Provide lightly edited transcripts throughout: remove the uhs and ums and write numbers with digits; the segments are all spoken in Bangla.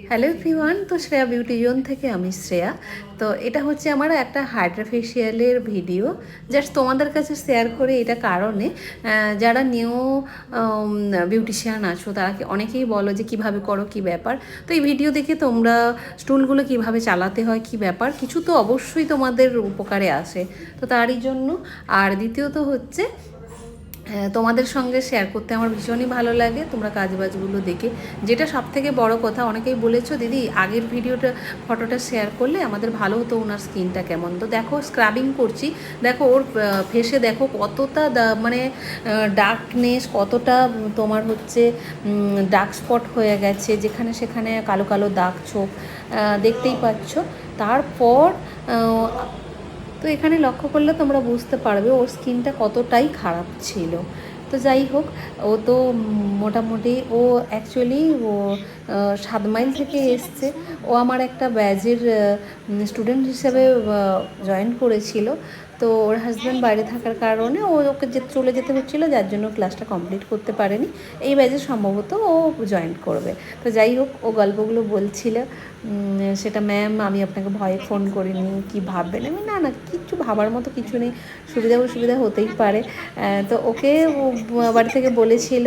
হ্যালো এভরিওয়ান, তো শ্রেয়া বিউটি জোন থেকে আমি শ্রেয়া। তো এটা হচ্ছে আমার একটা হাইড্রা ফেশিয়ালের ভিডিও, জাস্ট তোমাদের কাছে শেয়ার করে এটা কারণে যারা নিউ বিউটিশিয়ান আছো তারা অনেকেই বলো যে কিভাবে করো, কি ব্যাপার। তো এই ভিডিও দেখে তোমরা স্টুলগুলো কিভাবে চালাতে হয়, কি ব্যাপার, কিছু তো অবশ্যই তোমাদের উপকারে আসে। তো তারই জন্য। আর দ্বিতীয়ত হচ্ছে তোমাদের সঙ্গে শেয়ার করতে আমার ভীষণই ভালো লাগে, তোমরা কাজবাজগুলো দেখে। যেটা সবথেকে বড় কথা, অনেকেই বলেছো দিদি আগের ভিডিওটা ফটোটা শেয়ার করলে আমাদের ভালো হতো, ওনার স্কিনটা কেমন। তো দেখো স্ক্রাবিং করছি, দেখো ওর ফেসে দেখো কতটা মানে ডার্কনেস, কতটা তোমার হচ্ছে ডার্ক স্পট হয়ে গেছে, যেখানে সেখানে কালো কালো দাগ ছোপ দেখতেই পাচ্ছ। তারপর তো এখানে লক্ষ্য করলে তোমরা বুঝতে পারবে ওর স্কিনটা কতটাই খারাপ ছিল। তো যাই হোক, ও তো মোটামুটি ও অ্যাকচুয়ালি ও 7 মাইল থেকে এসছে। ও আমার একটা ব্যাজের স্টুডেন্ট হিসেবে জয়েন করেছিল। তো ওর হাজব্যান্ড বাইরে থাকার কারণে ওকে চলে যেতে হচ্ছিলো, যার জন্য ক্লাসটা কমপ্লিট করতে পারেনি। এই ব্যাচে সম্ভবত ও জয়েন করবে। তো যাই হোক, ও গল্পগুলো বলছিল সেটা ম্যাম আমি আপনাকে ভয়ে ফোন করিনি, কি ভাববেন। আমি না না, কিচ্ছু ভাবার মতো কিছু নেই, সুবিধা অসুবিধা হতেই পারে। তো ওকে বাড়ি থেকে বলেছিল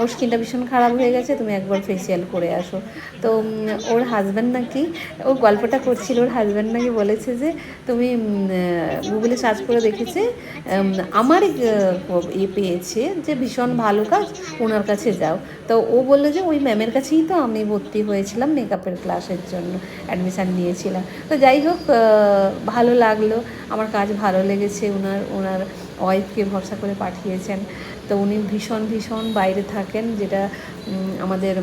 ওর স্কিনটা ভীষণ খারাপ হয়ে গেছে, তুমি একবার ফেসিয়াল করে আসো। তো ওর হাজব্যান্ড নাকি, ও গল্পটা করছিল, ওর হাজব্যান্ড নাকি বলেছে যে তুমি গুগলে সার্চ করে দেখেছে, আমার পেয়েছে যে ভীষণ ভালো কাজ, ওনার কাছে যাও। তো ও বললো যে ওই ম্যামের কাছেই তো আমি ভর্তি হয়েছিলাম মেকআপের ক্লাসের জন্য, অ্যাডমিশান নিয়েছিলাম। তো যাই হোক, ভালো লাগলো, আমার কাজ ভালো লেগেছে। ওনার ওয়াইফকে ভরসা করে পাঠিয়েছেন। তো উনি ভীষণ ভীষণ বাইরে থাকেন, যেটা আমাদের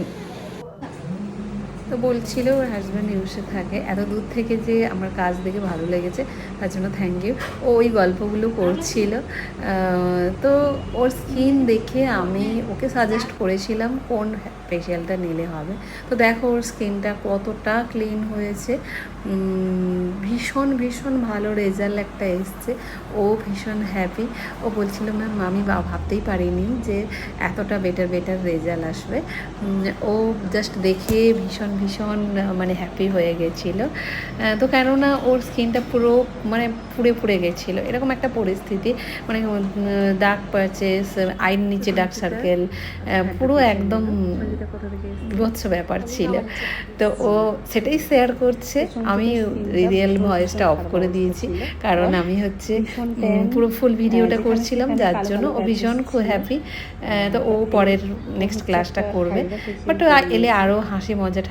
তো বলছিল ওর হাজব্যান্ড ইউএসএ থাকে। এত দূর থেকে যে আমার কাজ দেখে ভালো লেগেছে, তার জন্য থ্যাংক ইউ। ও ওই গল্পগুলো করছিল। তো ওর স্কিন দেখে আমি ওকে সাজেস্ট করেছিলাম কোন ফেশিয়ালটা নিলে হবে। তো দেখো ওর স্কিনটা কতটা ক্লিন হয়েছে, ভীষণ ভীষণ ভালো রেজাল্ট একটা এসছে। ও ভীষণ হ্যাপি। ও বলছিল ম্যাম আমি ভাবতেই পারিনি যে এতটা বেটার রেজাল্ট আসবে। ও জাস্ট দেখে ভীষণ ভীষণ মানে হ্যাপি হয়ে গেছিলো। তো কেননা ওর স্কিনটা পুরো মানে পুড়ে গেছিলো, এরকম একটা পরিস্থিতি, মানে ডার্ক প্যাচেস, আইন নিচে ডার্ক সার্কেল, পুরো একদম বিভৎস ব্যাপার ছিল। তো ও সেটাই শেয়ার করছে। আমি রিয়েল ভয়েসটা অফ করে দিয়েছি, কারণ আমি হচ্ছে পুরো ফুল ভিডিওটা করছিলাম, যার জন্য ও ভীষণ খুব হ্যাপি। তো ও পরের নেক্সট ক্লাসটা করবে, বাট এলে আরও হাসি মজা